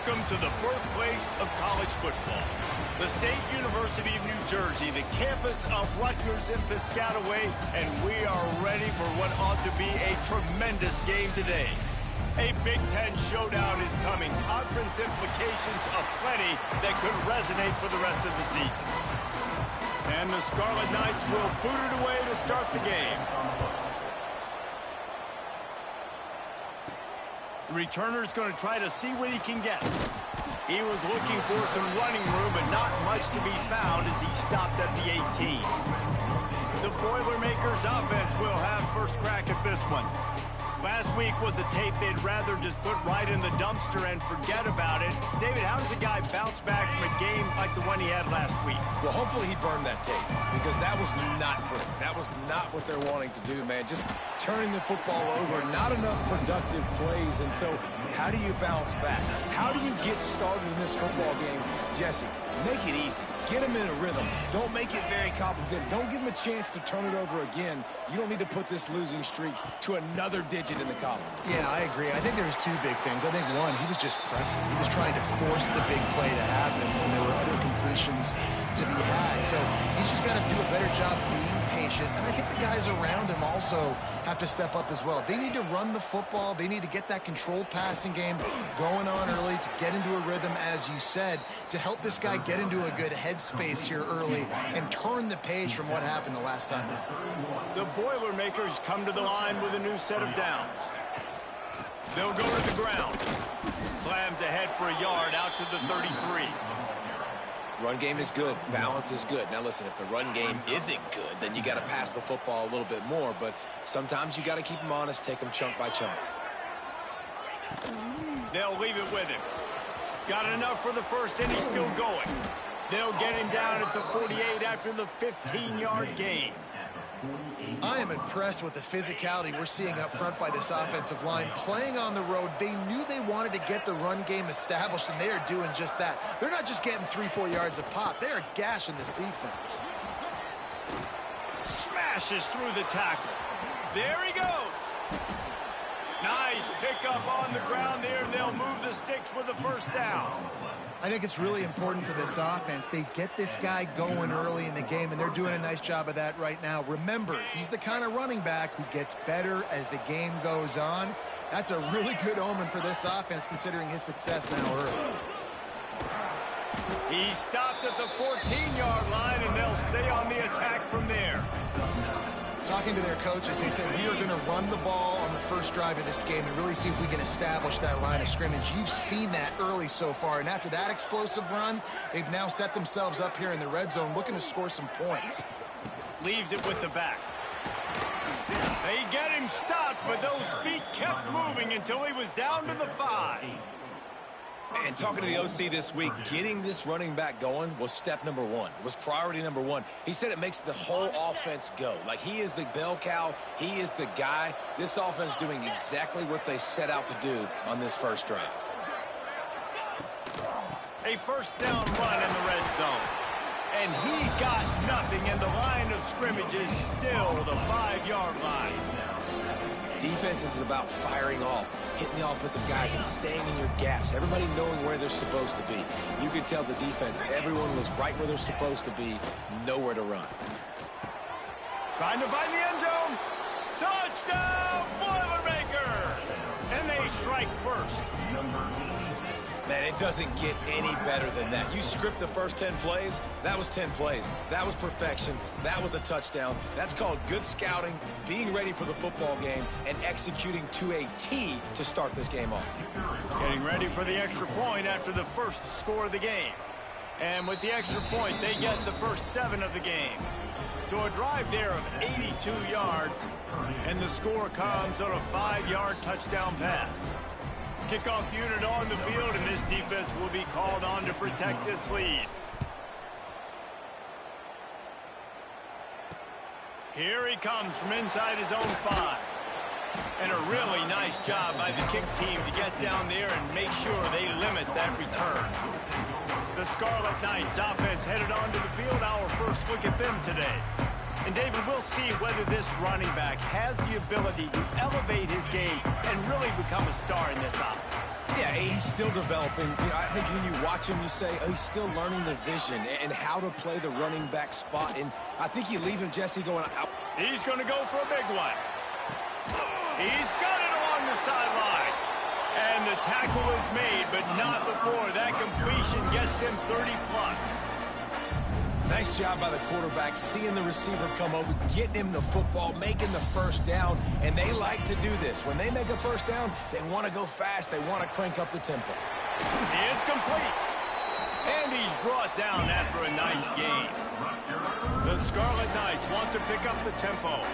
Welcome to the birthplace of college football. The State University of New Jersey, the campus of Rutgers in Piscataway, and we are ready for what ought to be a tremendous game today. A Big Ten showdown is coming. Conference implications aplenty that could resonate for the rest of the season. And the Scarlet Knights will boot it away to start the game. The returner's going to try to see what he can get. He was looking for some running room, but not much to be found as he stopped at the 18. The Boilermakers offense will have first crack at this one. Last week was a tape they'd rather just put right in the dumpster and forget about it. David, how does a guy bounce back from a game like the one he had last week? Well, hopefully he burned that tape, because that was not pretty. That was not what they're wanting to do, man. Just turning the football over, not enough productive plays. And so how do you bounce back? How do you get started in this football game? Jesse, make it easy. Get him in a rhythm. Don't make it very complicated. Don't give him a chance to turn it over again. You don't need to put this losing streak to another digit in the column. Yeah, I agree. I think there was two big things. I think, one, he was just pressing. He was trying to force the big play to happen when there were other completions to be had. So he's just got to do a better job being patient. And I think the guys around him also have to step up as well. They need to run the football. They need to get that controlled passing game going on early to get into a rhythm, as you said, to help this guy get into a good headspace here early and turn the page from what happened the last time. The Boilermakers come to the line with a new set of downs. They'll go to the ground. Slams ahead for a yard out to the 33. Run game is good. Balance is good. Now, listen, if the run game isn't good, then you got to pass the football a little bit more. But sometimes you got to keep them honest, take them chunk by chunk. They'll leave it with him. Got enough for the first, and he's still going. They'll get him down at the 48 after the 15-yard gain. I am impressed with the physicality we're seeing up front by this offensive line. Playing on the road, they knew they wanted to get the run game established, and they are doing just that. They're not just getting 3-4 yards a pop. They are gashing this defense. Smashes through the tackle. There he goes. Nice pickup on the ground there, and they'll move the sticks with the first down. I think it's really important for this offense. They get this guy going early in the game, and they're doing a nice job of that right now. Remember, he's the kind of running back who gets better as the game goes on. That's a really good omen for this offense, considering his success now early. He stopped at the 14-yard line, and they'll stay on the attack from there. Talking to their coaches, they said, we are going to run the ball on the first drive of this game and really see if we can establish that line of scrimmage. You've seen that early so far, and after that explosive run, they've now set themselves up here in the red zone looking to score some points. Leaves it with the back. They get him stopped, but those feet kept moving until he was down to the 5. And talking to the OC this week, getting this running back going was step number one. It was priority number one. He said it makes the whole offense go. Like, he is the bell cow. He is the guy. This offense doing exactly what they set out to do on this first drive. A first down run in the red zone. And he got nothing, and the line of scrimmage is still the 5-yard line. Defense is about firing off, hitting the offensive guys and staying in your gaps. Everybody knowing where they're supposed to be. You could tell the defense, everyone was right where they're supposed to be, nowhere to run. Trying to find the end zone. Touchdown, Boilermakers! And they strike first. Man, it doesn't get any better than that. You script the first 10 plays, that was 10 plays. That was perfection. That was a touchdown. That's called good scouting, being ready for the football game, and executing to a T to start this game off. Getting ready for the extra point after the first score of the game. And with the extra point, they get the first 7 of the game. So a drive there of 82 yards, and the score comes on a 5-yard touchdown pass. Kickoff unit on the field, and this defense will be called on to protect this lead. Here he comes from inside his own 5. And a really nice job by the kick team to get down there and make sure they limit that return. The Scarlet Knights offense headed onto the field. Our first look at them today. And David, we'll see whether this running back has the ability to elevate his game and really become a star in this offense. Yeah, he's still developing. You know, I think when you watch him, you say, oh, he's still learning the vision and how to play the running back spot. And I think you leave him, Jesse, going out. He's going to go for a big one. He's got it along the sideline. And the tackle is made, but not before that completion gets him 30-plus. Nice job by the quarterback, seeing the receiver come over, getting him the football, making the first down, and they like to do this. When they make a first down, they want to go fast. They want to crank up the tempo. It's complete. And he's brought down after a nice gain. The Scarlet Knights want to pick up the tempo.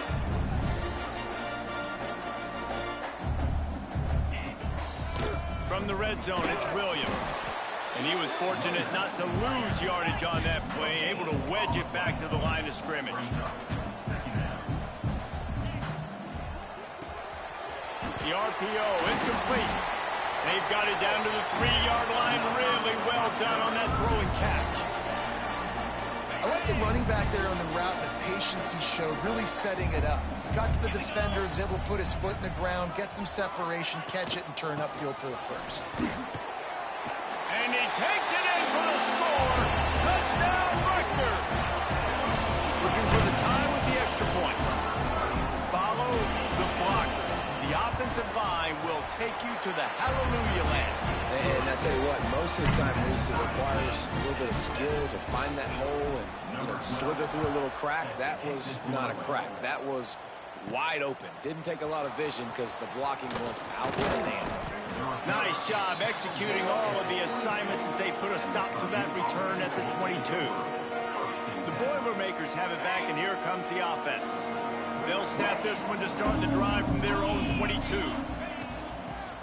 From the red zone, it's Williams. And he was fortunate not to lose yardage on that play, able to wedge it back to the line of scrimmage. The RPO, it's complete. They've got it down to the 3-yard line. Really well done on that throw and catch. I like the running back there on the route, the patience he showed, really setting it up. Got to the defender, was able to put his foot in the ground, get some separation, catch it, and turn upfield for the first. And he takes it in for the score. Touchdown, Rutgers. Looking for the tie with the extra point. Follow the blockers. The offensive line will take you to the hallelujah land. And I tell you what, most of the time, Reese, it requires a little bit of skill to find that hole and, you know, slither through a little crack. That was not a crack. That was wide open. Didn't take a lot of vision because the blocking was outstanding. Nice job executing all of the assignments as they put a stop to that return at the 22. The Boilermakers have it back, and here comes the offense. They'll snap this one to start the drive from their own 22.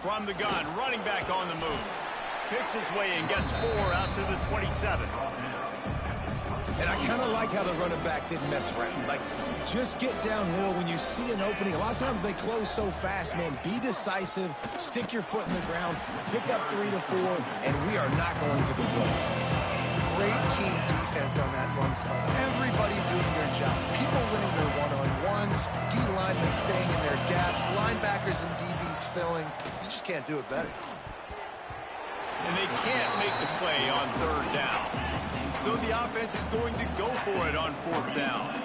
From the gun, running back on the move. Picks his way and gets 4 out to the 27. And I kind of like how the running back didn't mess around. Like, just get downhill when you see an opening. A lot of times they close so fast, man. Be decisive, stick your foot in the ground, pick up 3 to 4, and we are not going to complain. Great team defense on that run play. Everybody doing their job. People winning their one-on-ones, D linemen staying in their gaps, linebackers and DBs filling. You just can't do it better. And they can't make the play on 3rd down. So the offense is going to go for it on 4th down.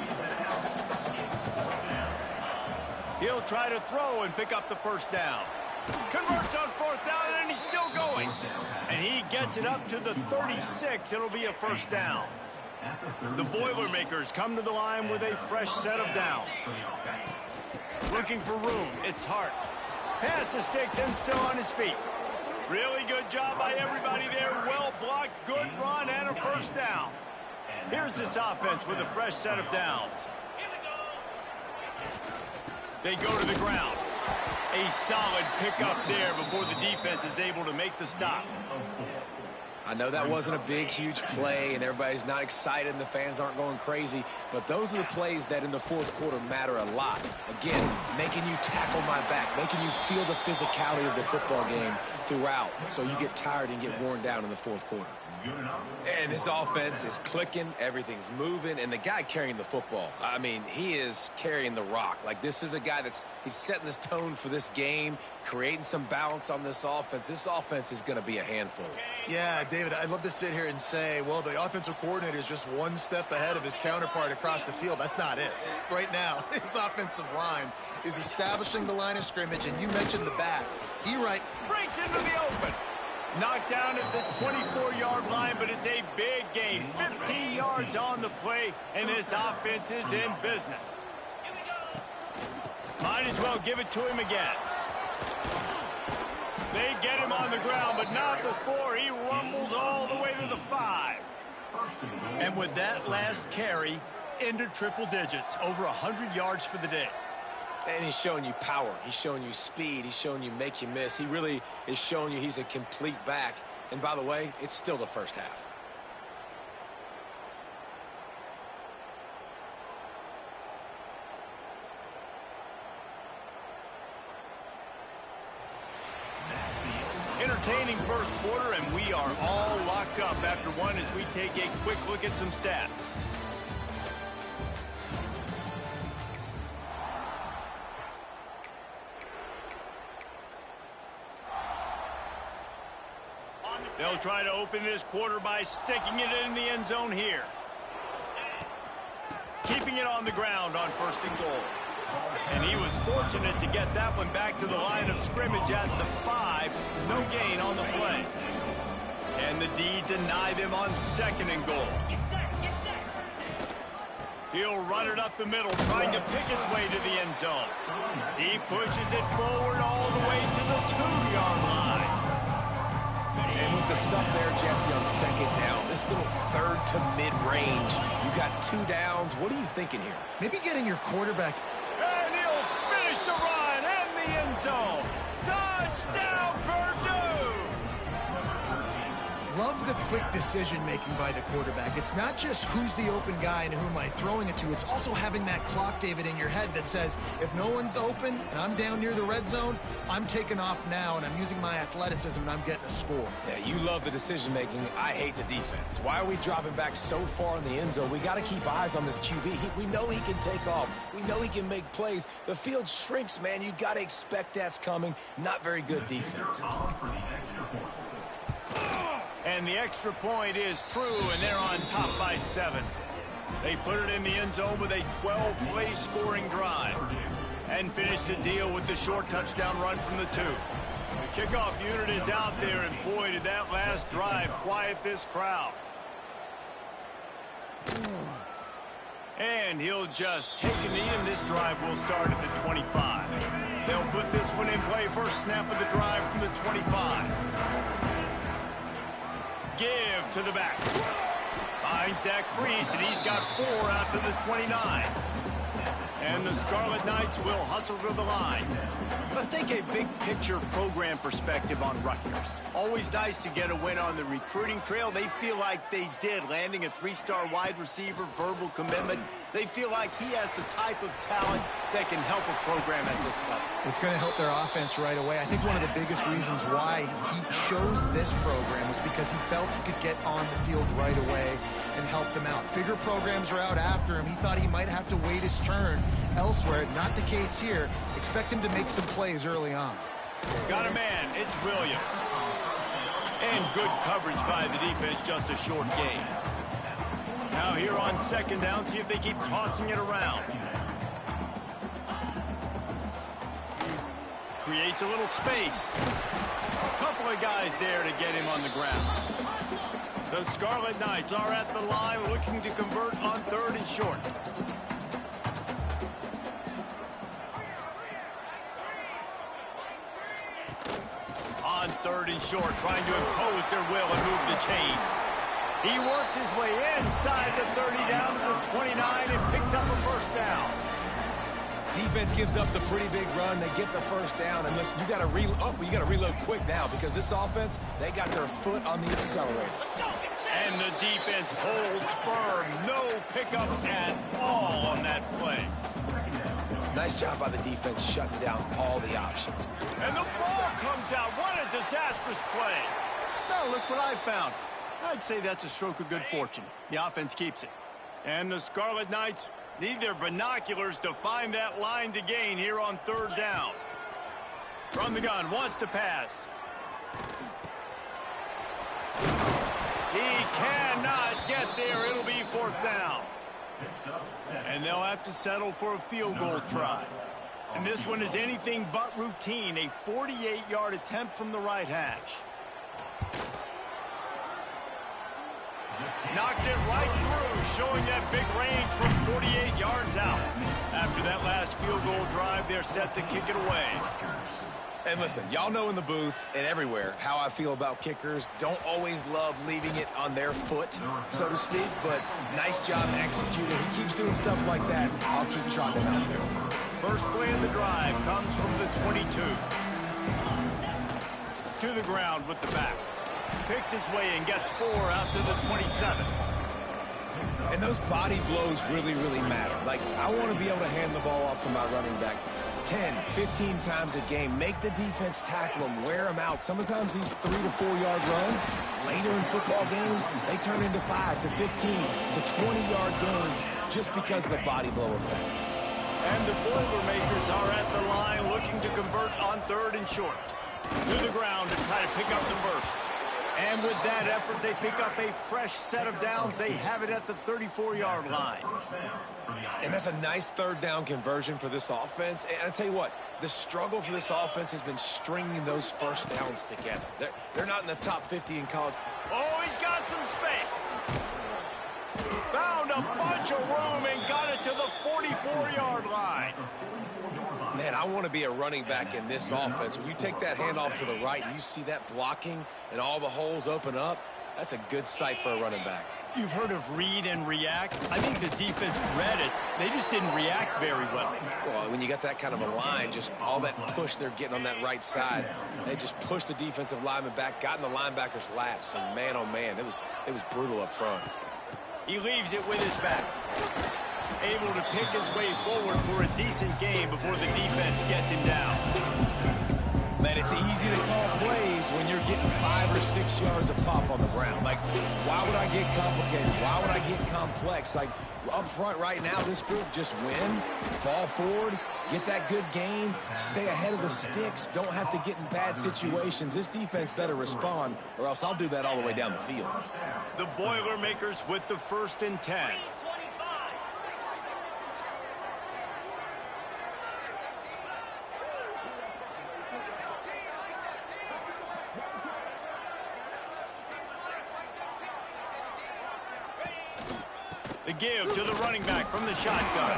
He'll try to throw and pick up the 1st down. Converts on 4th down, and he's still going. And he gets it up to the 36. It'll be a 1st down. The Boilermakers come to the line with a fresh set of downs. Looking for room. It's Hart. Pass the sticks and still on his feet. Really good job by everybody there. Well blocked, good run, and a 1st down. Here's this offense with a fresh set of downs. They go to the ground. A solid pickup there before the defense is able to make the stop. I know that wasn't a big, huge play, and everybody's not excited, and the fans aren't going crazy, but those are the plays that in the 4th quarter matter a lot. Again, making you tackle my back, making you feel the physicality of the football game throughout, so you get tired and get worn down in the 4th quarter. And this offense is clicking, everything's moving, and the guy carrying the football, I mean, he is carrying the rock. Like, this is a guy he's setting this tone for this game, creating some balance on this offense. This offense is going to be a handful. Yeah, David, I'd love to sit here and say, well, the offensive coordinator is just one step ahead of his counterpart across the field. That's not it. Right now, his offensive line is establishing the line of scrimmage, and you mentioned the back. He breaks into the open. Knocked down at the 24-yard line, but it's a big gain. 15 yards on the play, and this offense is in business. Might as well give it to him again. They get him on the ground, but not before he rumbles all the way to the 5. And with that last carry, into triple digits, over 100 yards for the day. And he's showing you power. He's showing you speed. He's showing you make you miss. He really is showing you he's a complete back. And by the way, it's still the 1st half. Entertaining 1st quarter, and we are all locked up after one as we take a quick look at some stats. They'll try to open this quarter by sticking it in the end zone here. Keeping it on the ground on 1st and goal. And he was fortunate to get that one back to the line of scrimmage at the 5. No gain on the play. And the D deny them on 2nd and goal. He'll run it up the middle, trying to pick his way to the end zone. He pushes it forward all the way to the 2-yard line. And with the stuff there, Jesse, on 2nd down, this little 3rd to mid-range, you got 2 downs. What are you thinking here? Maybe getting your quarterback. And he'll finish the run in the end zone. Touchdown, Purdue! Love the quick decision-making by the quarterback. It's not just who's the open guy and who am I throwing it to. It's also having that clock, David, in your head that says, if no one's open and I'm down near the red zone, I'm taking off now and I'm using my athleticism and I'm getting a score. Yeah, you love the decision-making. I hate the defense. Why are we dropping back so far in the end zone? We got to keep eyes on this QB. We know he can take off. We know he can make plays. The field shrinks, man. You got to expect that's coming. Not very good defense. And the extra point is true, and they're on top by 7. They put it in the end zone with a 12-play scoring drive and finish the deal with the short touchdown run from the 2. The kickoff unit is out there, and boy, did that last drive quiet this crowd. And he'll just take a knee, and this drive will start at the 25. They'll put this one in play. First snap of the drive from the 25. Give to the back. Finds that crease, and he's got 4 out to the 29. And the Scarlet Knights will hustle to the line. Let's take a big-picture program perspective on Rutgers. Always nice to get a win on the recruiting trail. They feel like they did, landing a 3-star wide receiver, verbal commitment. They feel like he has the type of talent that can help a program at this level. It's going to help their offense right away. I think one of the biggest reasons why he chose this program was because he felt he could get on the field right away and help them out. Bigger programs are out after him. He thought he might have to wait his turn elsewhere. Not the case here. Expect him to make some plays early on. Got a man. It's Williams. And good coverage by the defense, just a short gain. Now here on 2nd down, see if they keep tossing it around. Creates a little space. A couple of guys there to get him on the ground. The Scarlet Knights are at the line looking to convert on 3rd and short. On 3rd and short, trying to impose their will and move the chains. He works his way inside the 30 down to the 29 and picks up a 1st down. Defense gives up the pretty big run. They get the 1st down, and listen, you got to reload quick now because this offense, they got their foot on the accelerator. And the defense holds firm. No pickup at all on that play. Nice job by the defense shutting down all the options. And the ball comes out. What a disastrous play. Now look what I found. I'd say that's a stroke of good fortune. The offense keeps it. And the Scarlet Knights need their binoculars to find that line to gain here on 3rd down. From the gun, wants to pass. He cannot get there. It'll be 4th down. And they'll have to settle for a field goal try. And this one is anything but routine. A 48-yard attempt from the right hash. Knocked it right through, showing that big range from 48 yards out. After that last field goal drive, they're set to kick it away. And listen, y'all know in the booth and everywhere how I feel about kickers. Don't always love leaving it on their foot, so to speak, but nice job executing. He keeps doing stuff like that. I'll keep trotting him out there. First play of the drive comes from the 22. To the ground with the back. Picks his way and gets 4 out to the 27. And those body blows really, really matter. Like, I want to be able to hand the ball off to my running back 10, 15 times a game. Make the defense tackle them, wear them out. Sometimes these 3 to 4 yard runs, later in football games, they turn into 5 to 15 to 20-yard gains just because of the body blow effect. And the Boilermakers are at the line looking to convert on 3rd and short. To the ground to try to pick up the 1st. And with that effort, they pick up a fresh set of downs. They have it at the 34-yard line. And that's a nice third down conversion for this offense. And I tell you what, the struggle for this offense has been stringing those first downs together. They're not in the top 50 in college. Oh, he's got some space. Found a bunch of room and got it to the 44-yard line. Man, I want to be a running back in this offense. When you take that handoff to the right and you see that blocking and all the holes open up, that's a good sight for a running back. You've heard of read and react. I think the defense read it. They just didn't react very well. Well, when you got that kind of a line, just all that push they're getting on that right side, they just pushed the defensive lineman back, got in the linebacker's laps, and man, oh man, it was brutal up front. He leaves it with his back. Able to pick his way forward for a decent game before the defense gets him down. Man, it's easy to call plays when you're getting 5 or 6 yards a pop on the ground. Like, why would I get complicated? Why would I get complex? Like, up front right now, this group just win, fall forward, get that good gain, stay ahead of the sticks, don't have to get in bad situations. This defense better respond, or else I'll do that all the way down the field. The Boilermakers with the 1st and 10. The give to the running back from the shotgun.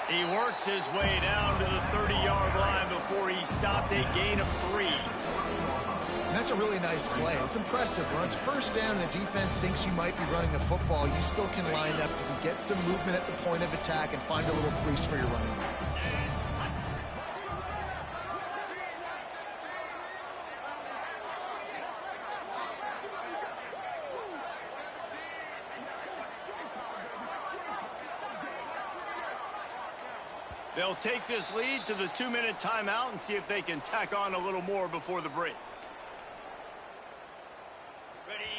He works his way down to the 30-yard line before he stopped, a gain of 3. And that's a really nice play. It's impressive. When it's first down and the defense thinks you might be running the football, you still can line up. You can get some movement at the point of attack and find a little crease for your running back. They'll take this lead to the 2-minute timeout and see if they can tack on a little more before the break.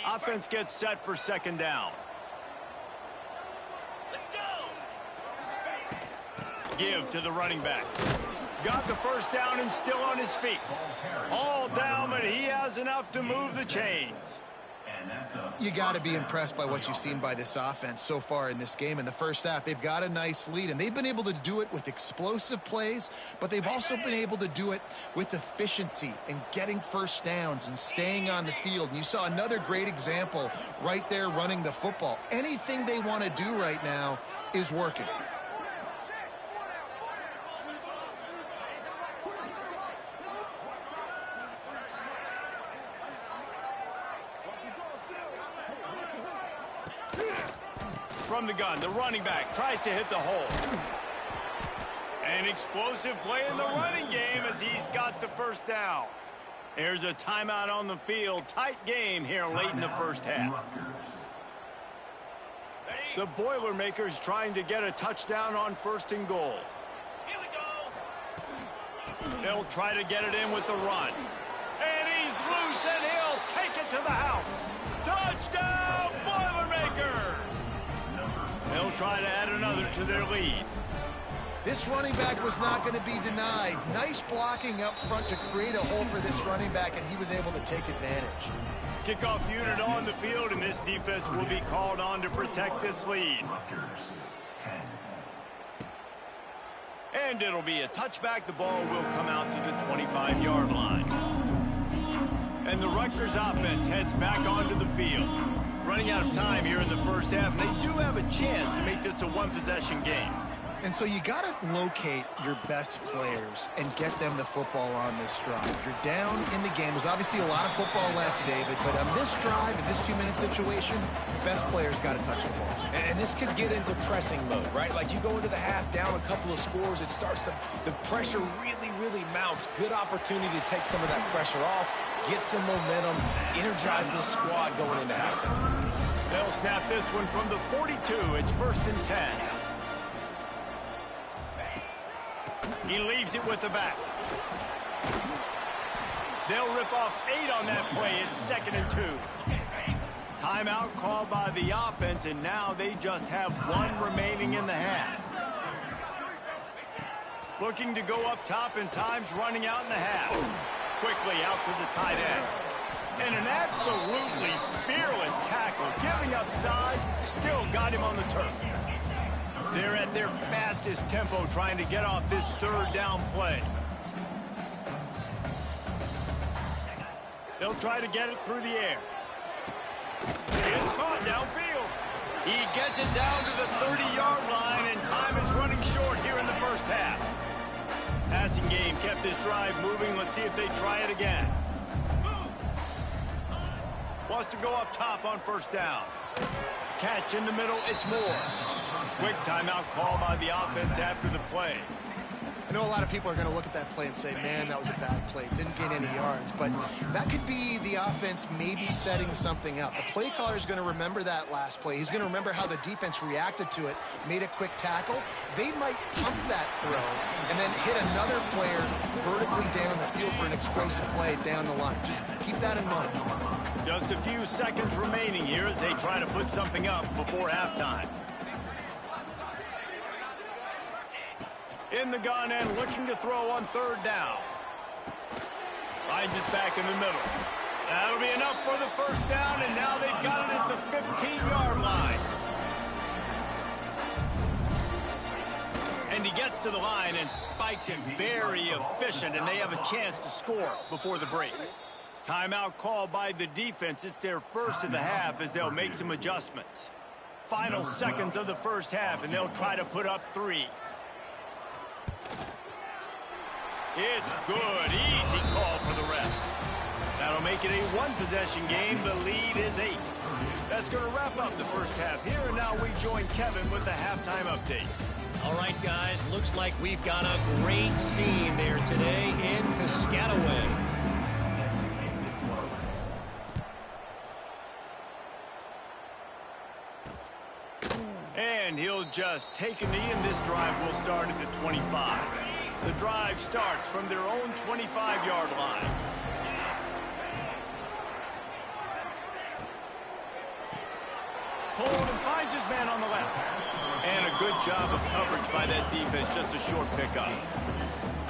Offense gets set for 2nd down. Let's go. Give to the running back. Got the 1st down and still on his feet. All down, but he has enough to move the chains. You got to be impressed by what you've seen by this offense so far in this game. In the first half, they've got a nice lead, and they've been able to do it with explosive plays, but they've also been able to do it with efficiency and getting first downs and staying on the field. And you saw another great example right there running the football. Anything they want to do right now is working. From the gun, the running back tries to hit the hole. An explosive play in the running game as he's got the 1st down. There's a timeout on the field. Tight game here late in the first half. The Boilermakers trying to get a touchdown on 1st and goal. Here we go. They'll try to get it in with the run. And he's loose, and he'll take it to the house. Touchdown, Boilermakers! They'll try to add another to their lead. This running back was not going to be denied. Nice blocking up front to create a hole for this running back, and he was able to take advantage. Kickoff unit on the field, and this defense will be called on to protect this lead. And it'll be a touchback. The ball will come out to the 25-yard line. And the Rutgers offense heads back onto the field. Running out of time here in the first half, and they do have a chance to make this a one-possession game. And so you got to locate your best players and get them the football on this drive. You're down in the game. There's obviously a lot of football left, David, but on this drive, in this 2-minute situation, best players got to touch the ball. And this could get into pressing mode, right? Like you go into the half down a couple of scores, it starts to, the pressure really mounts. Good opportunity to take some of that pressure off, get some momentum, energize this squad going into halftime. They'll snap this one from the 42. It's 1st and 10. He leaves it with the back. They'll rip off 8 on that play. It's 2nd and 2. Timeout called by the offense, and now they just have 1 remaining in the half. Looking to go up top, and time's running out in the half. Quickly out to the tight end. And an absolutely fearless tackle, giving up size, still got him on the turf. They're at their fastest tempo trying to get off this third down play. They'll try to get it through the air. It's caught downfield. He gets it down to the 30-yard line, and time is running short here in the first half. Passing game kept this drive moving. Let's see if they try it again. Wants to go up top on first down. Catch in the middle, it's Moore. Quick timeout call by the offense after the play. I know a lot of people are going to look at that play and say, man, that was a bad play. Didn't get any yards. But that could be the offense maybe setting something up. The play caller is going to remember that last play. He's going to remember how the defense reacted to it, made a quick tackle. They might pump that throw and then hit another player vertically down the field for an explosive play down the line. Just keep that in mind. Just a few seconds remaining here as they try to put something up before halftime. In the gun and looking to throw on third down. Finds us back in the middle. That'll be enough for the first down, and now they've got it at the 15-yard line. And he gets to the line and spikes it very efficient, and they have a chance to score before the break. Timeout call by the defense. It's their first of the half as they'll make some adjustments. Final seconds of the first half, and they'll try to put up 3. It's good. Easy call for the refs. That'll make it a one-possession game. The lead is 8. That's going to wrap up the first half here, and now we join Kevin with the halftime update. All right, guys, looks like we've got a great scene there today in Piscataway. And he'll just take a knee, and this drive will start at the 25. The drive starts from their own 25-yard line. Hold and finds his man on the left. And a good job of coverage by that defense, just a short pickup.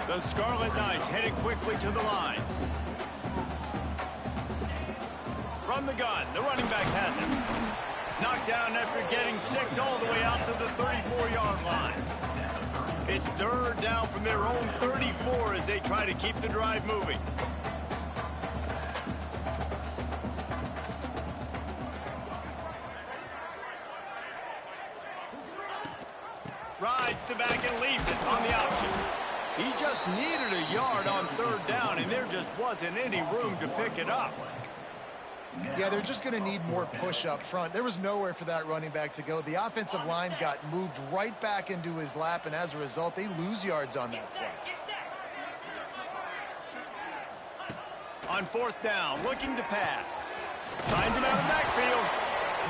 The Scarlet Knights headed quickly to the line. From the gun, the running back has it. Knocked down after getting 6 all the way out to the 34-yard line. It's third down from their own 34 as they try to keep the drive moving. Rides the back and leaves it on the option. He just needed a yard on third down, and there just wasn't any room to pick it up. Yeah, they're just going to need more push up front. There was nowhere for that running back to go. The offensive line got moved right back into his lap, and as a result, they lose yards on that play. On fourth down, looking to pass. Finds him out of the backfield.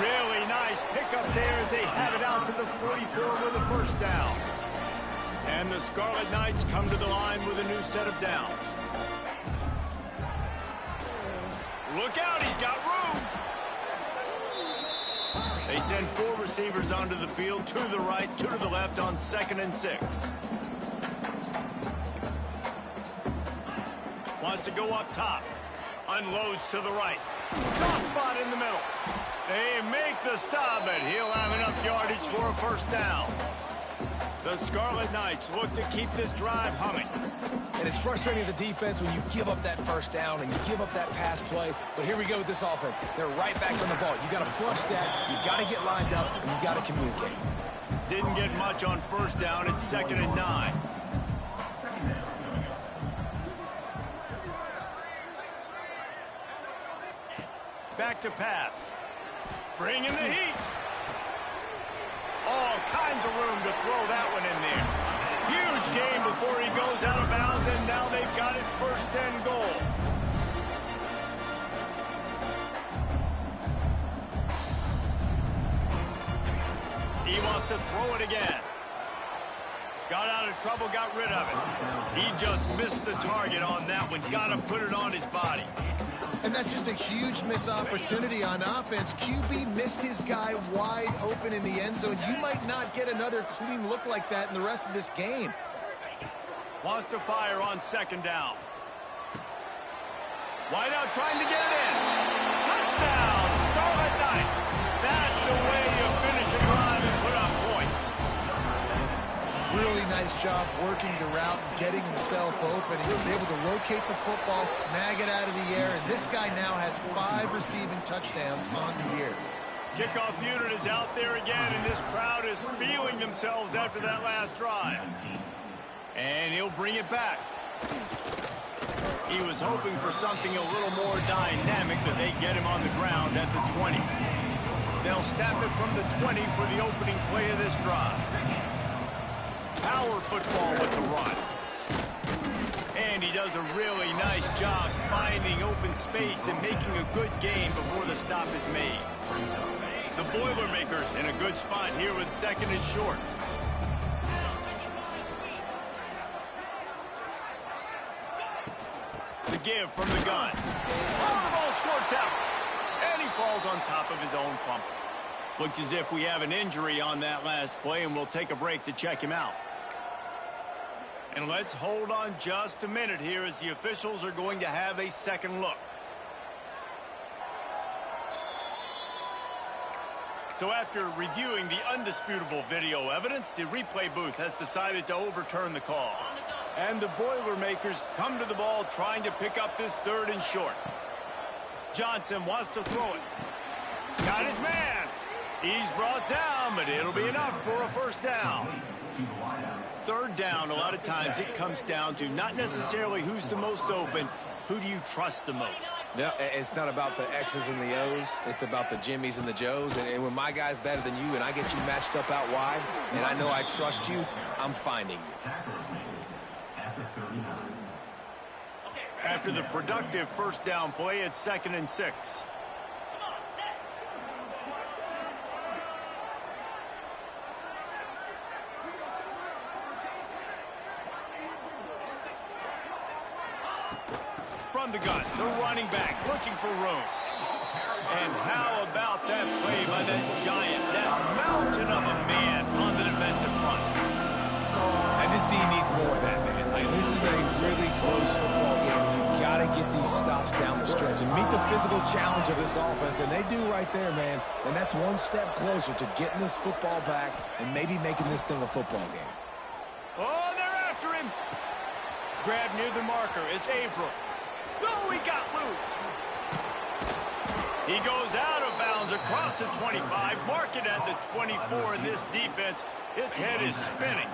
Really nice pickup there as they had it out to the 44 with a first down. And the Scarlet Knights come to the line with a new set of downs. Look out, he's got room. They send 4 receivers onto the field, 2 to the right, 2 to the left on 2nd and 6. Wants to go up top. Unloads to the right. Soft spot in the middle. They make the stop, but he'll have enough yardage for a first down. The Scarlet Knights look to keep this drive humming. And it's frustrating as a defense when you give up that first down and you give up that pass play. But here we go with this offense. They're right back on the ball. You got to flush that. You got to get lined up, and you got to communicate. Didn't get much on first down. It's 2nd and 9. Back to pass. Bring in the heat. All kinds of room to throw that one in there. Huge gain before he goes out of bounds, and now they've got it 1st and goal. He wants to throw it again. Got out of trouble, got rid of it. He just missed the target on that one. Got to put it on his body. And that's just a huge missed opportunity on offense. QB missed his guy wide open in the end zone. You might not get another clean look like that in the rest of this game. Wants to fire on 2nd down. Wide out trying to get it in. Touchdown, Scarlet Knights. That's the way you finish a drive and put up points. Really nice job working the route and getting himself open. He was able to locate the football, snag it out of the air, and this guy now has 5 receiving touchdowns on the year. Kickoff unit is out there again, and this crowd is feeling themselves after that last drive. And he'll bring it back. He was hoping for something a little more dynamic, that they get him on the ground at the 20. They'll snap it from the 20 for the opening play of this drive. Power football with the run. And he does a really nice job finding open space and making a good gain before the stop is made. The Boilermakers in a good spot here with 2nd and short. The give from the gun. Oh, the ball squirts out. And he falls on top of his own fumble. Looks as if we have an injury on that last play, and we'll take a break to check him out. And let's hold on just a minute here as the officials are going to have a second look. So after reviewing the undisputable video evidence, the replay booth has decided to overturn the call. And the Boilermakers come to the ball trying to pick up this 3rd and short. Johnson wants to throw it. Got his man. He's brought down, but it'll be enough for a first down. 3rd down, a lot of times it comes down to not necessarily who's the most open, who do you trust the most? Yeah, it's not about the X's and the O's. It's about the Jimmys and the Joes. And when my guy's better than you and I get you matched up out wide, and I know I trust you, I'm finding you. After the productive first down play, it's 2nd and 6. From the gun, the running back looking for room. And how about that play by that giant, that mountain of a man on the defensive front? And this team needs more of that, man. Like, this is a really close football game, and you've got to get these stops down the stretch and meet the physical challenge of this offense, and they do right there, man. And that's one step closer to getting this football back and maybe making this thing a football game. Oh, they're after him. Grab near the marker. It's Averill. Oh, he got loose. He goes out of bounds across the 25. Mark it at the 24 in this defense. Its head is spinning.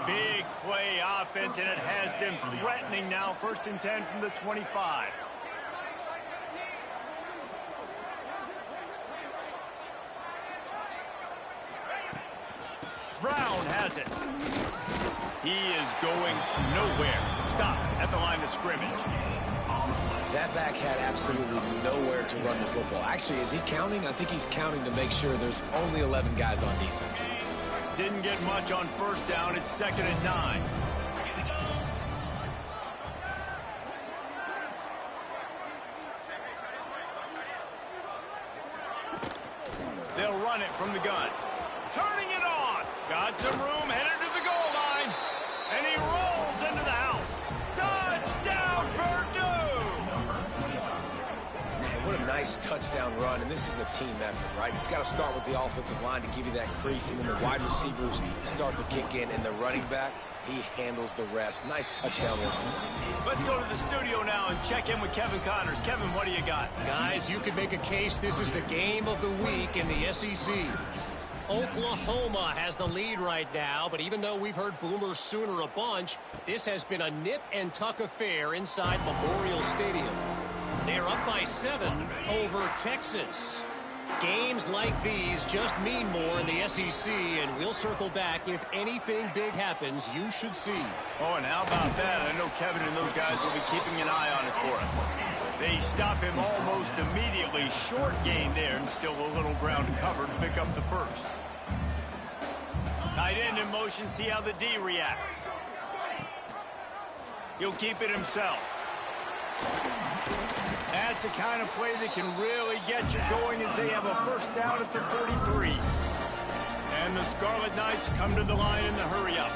Big play offense, and it has them threatening now. 1st and 10 from the 25. Brown has it. He is going nowhere. Stop at the line of scrimmage. That back had absolutely nowhere to run the football. Actually, is he counting? I think he's counting to make sure there's only 11 guys on defense. Didn't get much on first down. It's 2nd and 9. They'll run it from the gun. Turning it on. Got some room, headed to the goal line. And he rolls into the house. Touchdown, Purdue! Man, what a nice touchdown run, and this is a team effort, right? It's got to start with the offensive line to give you that crease, and then the wide receivers start to kick in, and the running back, he handles the rest. Nice touchdown run. Let's go to the studio now and check in with Kevin Connors. Kevin, what do you got? Guys, you could make a case this is the game of the week in the SEC. Oklahoma has the lead right now, but even though we've heard Boomer Sooner a bunch, this has been a nip-and-tuck affair inside Memorial Stadium. They're up by 7 over Texas. Games like these just mean more in the SEC, and we'll circle back if anything big happens you should see. Oh, and how about that? I know Kevin and those guys will be keeping an eye on it for us. They stop him almost immediately. Short gain there, and still a little ground to cover to pick up the first. Tight end in motion, see how the D reacts. He'll keep it himself. That's the kind of play that can really get you going as they have a first down at the 43. And the Scarlet Knights come to the line in the hurry up.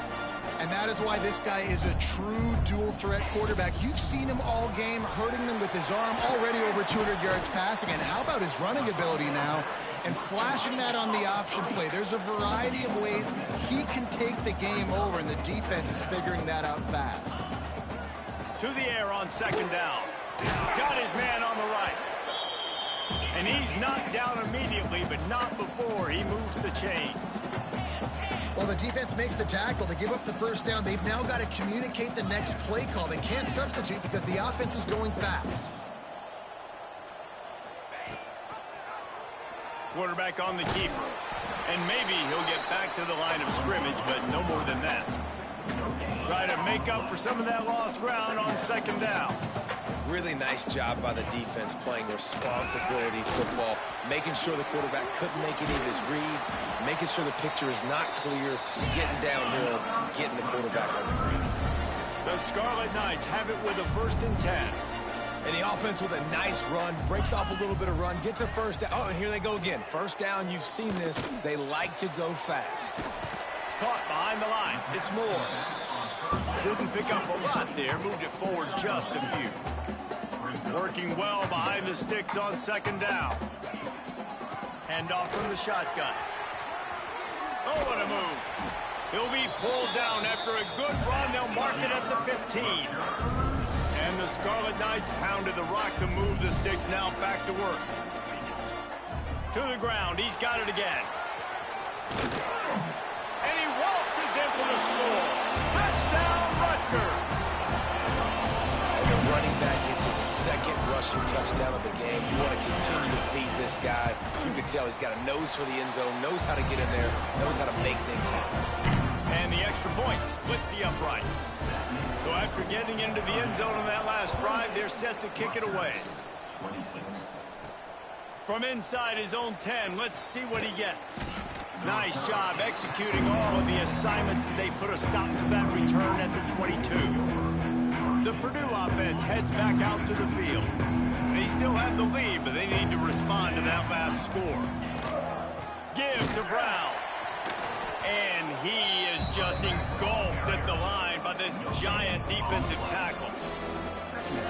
And that is why this guy is a true dual-threat quarterback. You've seen him all game, hurting them with his arm, already over 200 yards passing. And how about his running ability now? And flashing that on the option play. There's a variety of ways he can take the game over, and the defense is figuring that out fast. To the air on second down. Got his man on the right. And he's knocked down immediately, but not before he moves the chains. Well, the defense makes the tackle. They give up the first down. They've now got to communicate the next play call. They can't substitute because the offense is going fast. Quarterback on the keeper. And maybe he'll get back to the line of scrimmage, but no more than that. Try to make up for some of that lost ground on second down. Really nice job by the defense playing responsibility football, making sure the quarterback couldn't make any of his reads, making sure the picture is not clear, getting downhill, getting the quarterback on the ground. The Scarlet Knights have it with a 1st and 10. And the offense with a nice run, breaks off a little bit of run, gets a first down. Oh, and here they go again. First down, you've seen this. They like to go fast. Caught behind the line. It's Moore. Didn't pick up a lot there, moved it forward just a few. Working well behind the sticks on second down. Hand off from the shotgun. Oh, what a move. He'll be pulled down after a good run. They'll mark it at the 15. And the Scarlet Knights pounded the rock to move the sticks, now back to work. To the ground, he's got it again. And he waltzes in for the score. Touchdown, Rutgers. And the running back gets his 2nd rushing touchdown of the game. You want to continue to feed this guy. You can tell he's got a nose for the end zone, knows how to get in there, knows how to make things happen. And the extra point splits the uprights. So after getting into the end zone on that last drive, they're set to kick it away. From inside his own 10, let's see what he gets. Nice job executing all of the assignments as they put a stop to that return at the 22. The Purdue offense heads back out to the field. They still have the lead, but they need to respond to that last score. Give to Brown. And he is just engulfed at the line by this giant defensive tackle.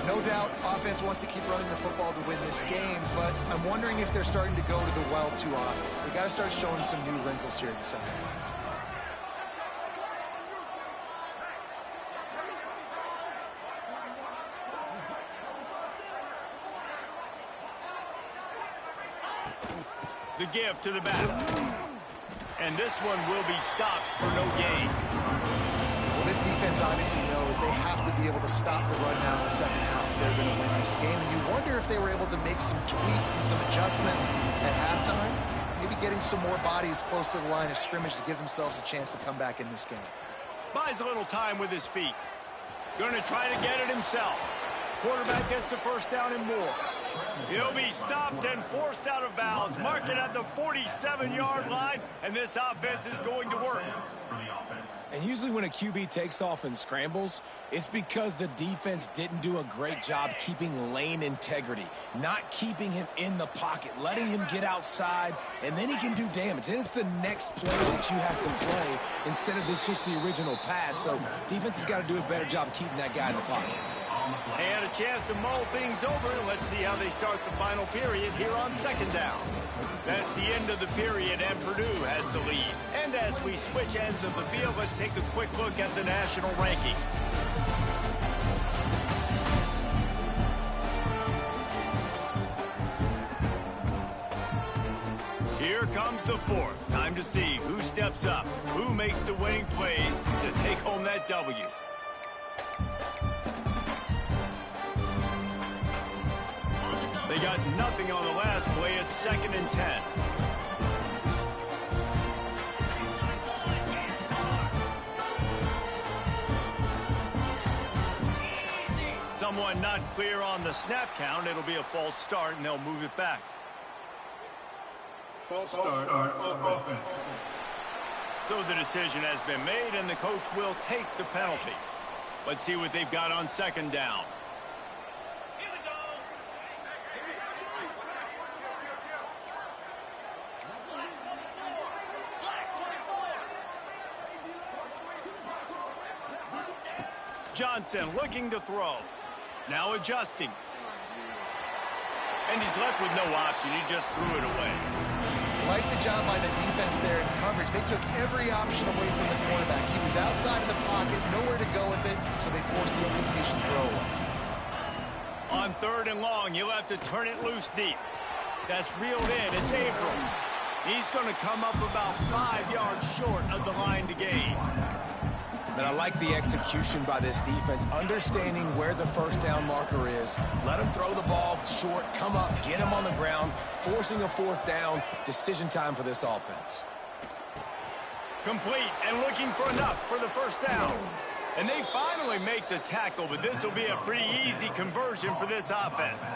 No doubt, offense wants to keep running the football to win this game, but I'm wondering if they're starting to go to the well too often. They got to start showing some new wrinkles here in the second half. The give to the back. And this one will be stopped for no gain. Well, this defense obviously knows they have to be able to stop the run now in the second half if they're going to win this game. And you wonder if they were able to make some tweaks and some adjustments at halftime, maybe getting some more bodies close to the line of scrimmage to give themselves a chance to come back in this game. Buys a little time with his feet. Going to try to get it himself. Quarterback gets the first down and more. He'll be stopped and forced out of bounds. Mark it at the 47-yard line, and this offense is going to work. And usually when a QB takes off and scrambles, it's because the defense didn't do a great job keeping lane integrity, not keeping him in the pocket, letting him get outside, and then he can do damage. And it's the next play that you have to play instead of this just the original pass. So defense has got to do a better job of keeping that guy in the pocket. They had a chance to mull things over. Let's see how they start the final period here on second down. That's the end of the period, and Purdue has the lead. And as we switch ends of the field, let's take a quick look at the national rankings. Here comes the fourth. Time to see who steps up, who makes the winning plays to take home that W. They got nothing on the last play. It's 2nd and 10. Someone not clear on the snap count. It'll be a false start, and they'll move it back. False start offense. So the decision has been made, and the coach will take the penalty. Let's see what they've got on second down. Johnson looking to throw. Now adjusting. And he's left with no option. He just threw it away. Like the job by the defense there in coverage. They took every option away from the quarterback. He was outside of the pocket, nowhere to go with it, so they forced the incompletion throw away. On 3rd and long, you'll have to turn it loose deep. That's reeled in. It's Averill. He's going to come up about 5 yards short of the line to gain. And I like the execution by this defense, understanding where the first down marker is. Let him throw the ball short, come up, get him on the ground, forcing a 4th down. Decision time for this offense. Complete and looking for enough for the first down. And they finally make the tackle, but this will be a pretty easy conversion for this offense.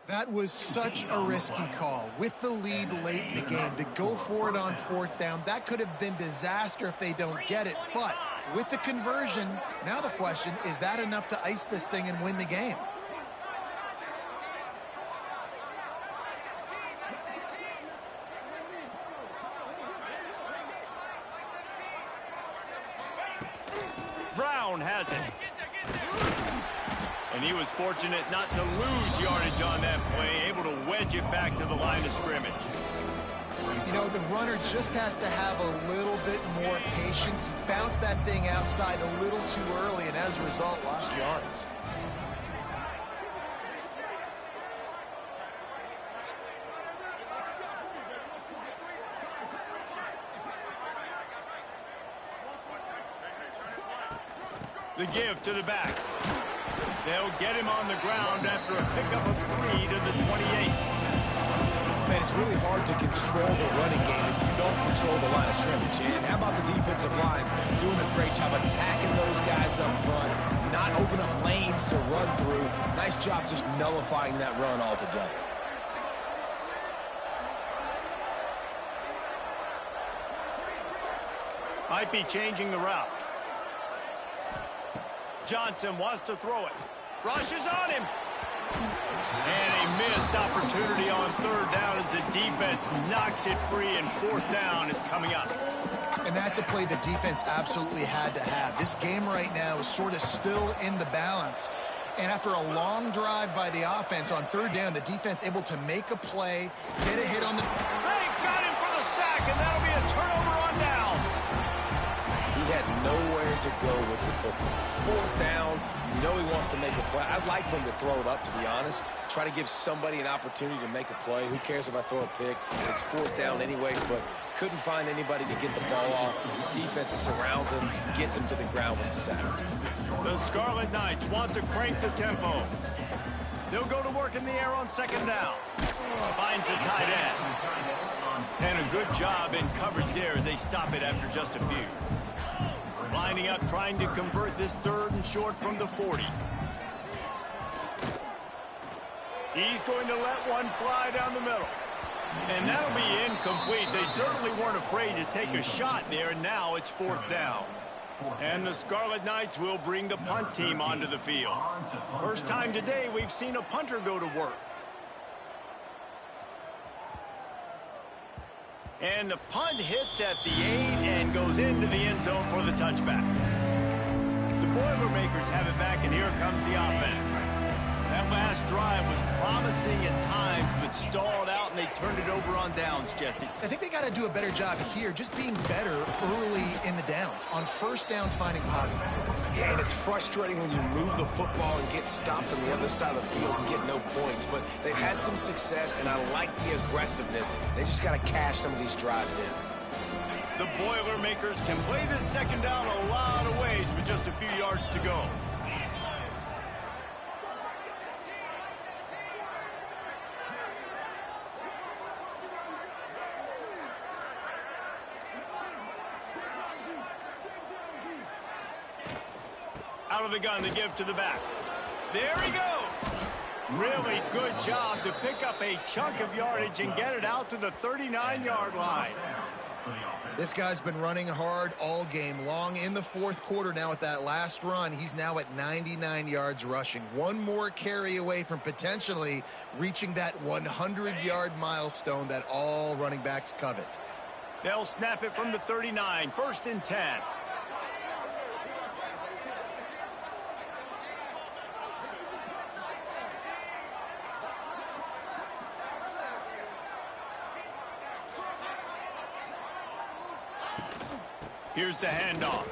That was such a risky call. With the lead late in the game, to go for it on 4th down, that could have been disaster if they don't get it. But with the conversion, now the question, is that enough to ice this thing and win the game? Brown has it. And he was fortunate not to lose yardage on that play, able to wedge it back to the line of scrimmage. You know, the runner just has to have a little bit more patience. He bounced that thing outside a little too early, and as a result, lost yards. The give to the back. They'll get him on the ground after a pickup of 3 to the 28. Man, it's really hard to control the running game if you don't control the line of scrimmage. And how about the defensive line doing a great job attacking those guys up front, not open up lanes to run through. Nice job just nullifying that run altogether. Might be changing the route. Johnson wants to throw it. Rushes on him. And a missed opportunity on 3rd down as the defense knocks it free, and 4th down is coming up. And that's a play the defense absolutely had to have. This game right now is sort of still in the balance. And after a long drive by the offense on 3rd down, the defense able to make a play, get a hit on the... They've got him for the sack, and that'll be a turnover on downs. He had nowhere to go with the football. 4th down, you know he wants to make a play. I'd like for him to throw it up, to be honest. Try to give somebody an opportunity to make a play. Who cares if I throw a pick? It's 4th down anyways, but couldn't find anybody to get the ball off. Defense surrounds him, gets him to the ground with the sack. The Scarlet Knights want to crank the tempo. They'll go to work in the air on 2nd down. Finds the tight end. And a good job in coverage there as they stop it after just a few. Lining up, trying to convert this 3rd and short from the 40. He's going to let one fly down the middle. And that'll be incomplete. They certainly weren't afraid to take a shot there, and now it's 4th down. And the Scarlet Knights will bring the punt team onto the field. First time today we've seen a punter go to work. And the punt hits at the 8 and goes into the end zone for the touchback. The Boilermakers have it back, and here comes the offense. That last drive was promising at times, but stalled out, and they turned it over on downs, Jesse. I think they got to do a better job here, just being better early in the downs. On 1st down, finding positive plays. Yeah, and it's frustrating when you move the football and get stopped on the other side of the field and get no points. But they've had some success, and I like the aggressiveness. They just got to cash some of these drives in. The Boilermakers can play this 2nd down a lot of ways with just a few yards to go. Out of the gun, the give to the back. There he goes. Really good job to pick up a chunk of yardage and get it out to the 39-yard line. This guy's been running hard all game long. In the fourth quarter now with that last run, he's now at 99 yards rushing. One more carry away from potentially reaching that 100-yard milestone that all running backs covet. They'll snap it from the 39, 1st and 10. Here's the handoff.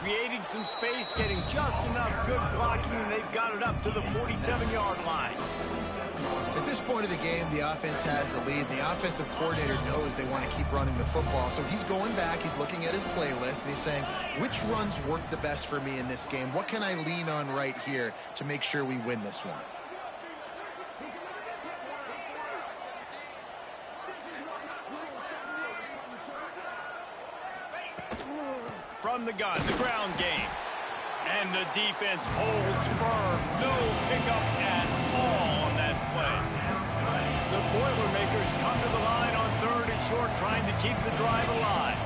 Creating some space, getting just enough good blocking, and they've got it up to the 47-yard line. At this point of the game, the offense has the lead. The offensive coordinator knows they want to keep running the football. So he's going back, he's looking at his playlist, and he's saying, which runs work the best for me in this game? What can I lean on right here to make sure we win this one? From the gun, the ground game. And the defense holds firm. No pickup at all on that play. The Boilermakers come to the line on 3rd and short, trying to keep the drive alive.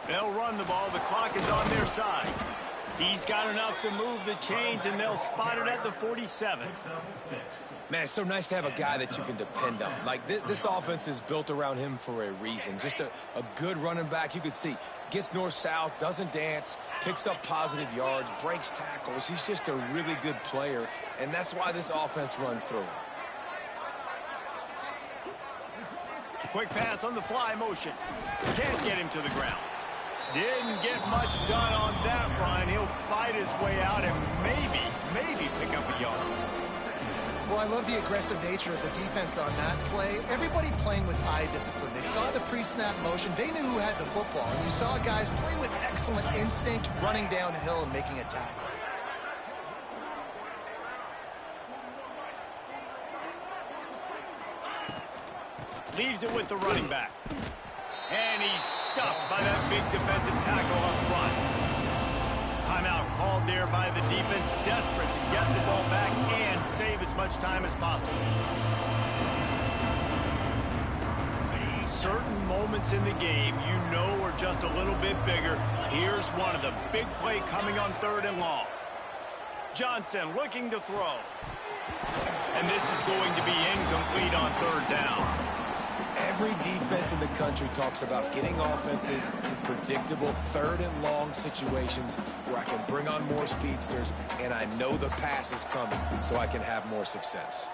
They'll run the ball. The clock is on their side. He's got enough to move the chains, and they'll spot it at the 47. Man, it's so nice to have a guy that you can depend on. Like, this offense is built around him for a reason. Just a good running back. You can see, gets north-south, doesn't dance, picks up positive yards, breaks tackles. He's just a really good player, and that's why this offense runs through him. Quick pass on the fly motion. Can't get him to the ground. Didn't get much done on that run. He'll fight his way out and maybe pick up a yard. Well, I love the aggressive nature of the defense on that play. Everybody playing with eye discipline. They saw the pre-snap motion. They knew who had the football. And you saw guys play with excellent instinct, running downhill and making a tackle. Leaves it with the running back. And he's stuffed by that big defensive tackle up front. Timeout called there by the defense, desperate to get the ball back and save as much time as possible. Certain moments in the game you know are just a little bit bigger. Here's one of the big play coming on 3rd and long. Johnson looking to throw. And this is going to be incomplete on 3rd down. Every defense in the country talks about getting offenses in predictable 3rd and long situations where I can bring on more speedsters and I know the pass is coming so I can have more success.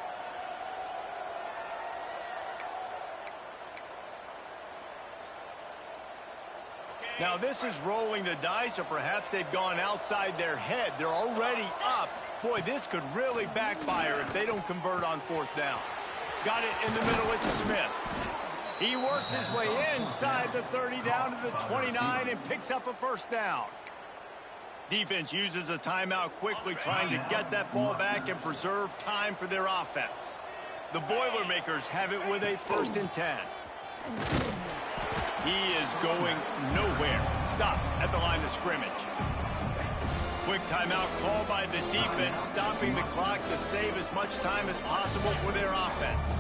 Now this is rolling the dice, or perhaps they've gone outside their head. They're already up. Boy, this could really backfire if they don't convert on 4th down. Got it in the middle, it's Smith. He works his way inside the 30 down to the 29 and picks up a 1st down. Defense uses a timeout quickly, trying to get that ball back and preserve time for their offense. The Boilermakers have it with a 1st and 10. He is going nowhere. Stop at the line of scrimmage. Quick timeout called by the defense, stopping the clock to save as much time as possible for their offense.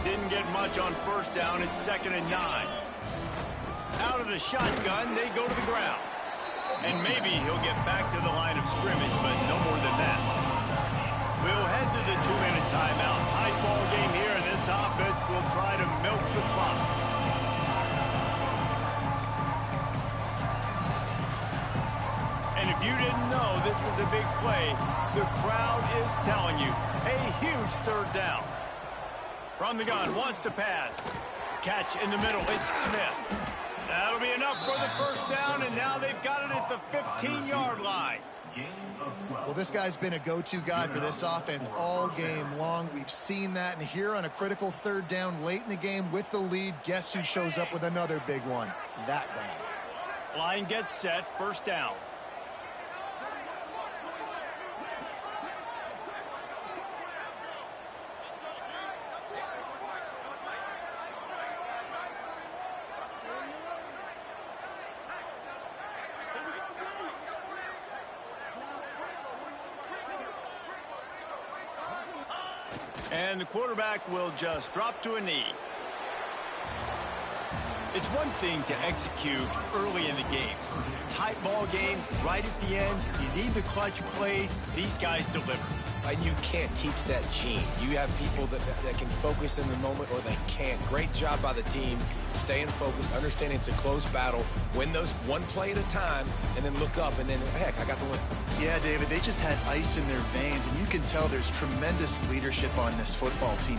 Didn't get much on 1st down. It's 2nd and 9. Out of the shotgun, they go to the ground. And maybe he'll get back to the line of scrimmage, but no more than that. We'll head to the 2-minute timeout. Tight ball game here, and this offense will try to milk the clock. And if you didn't know this was a big play, the crowd is telling you, a huge 3rd down. From the gun, wants to pass. Catch in the middle, it's Smith. That'll be enough for the 1st down, and now they've got it at the 15-yard line. Well, this guy's been a go-to guy for this offense all game long. We've seen that, and here on a critical 3rd down late in the game with the lead, guess who shows up with another big one? That guy. Line gets set, 1st down. And the quarterback will just drop to a knee. It's one thing to execute early in the game. Tight ball game, right at the end. You need the clutch plays. These guys deliver. And you can't teach that gene. You have people that can focus in the moment or they can't. Great job by the team, staying focused, understanding it's a close battle, win those one play at a time, and then look up, and then, heck, I got the win. Yeah, David, they just had ice in their veins, and you can tell there's tremendous leadership on this football team.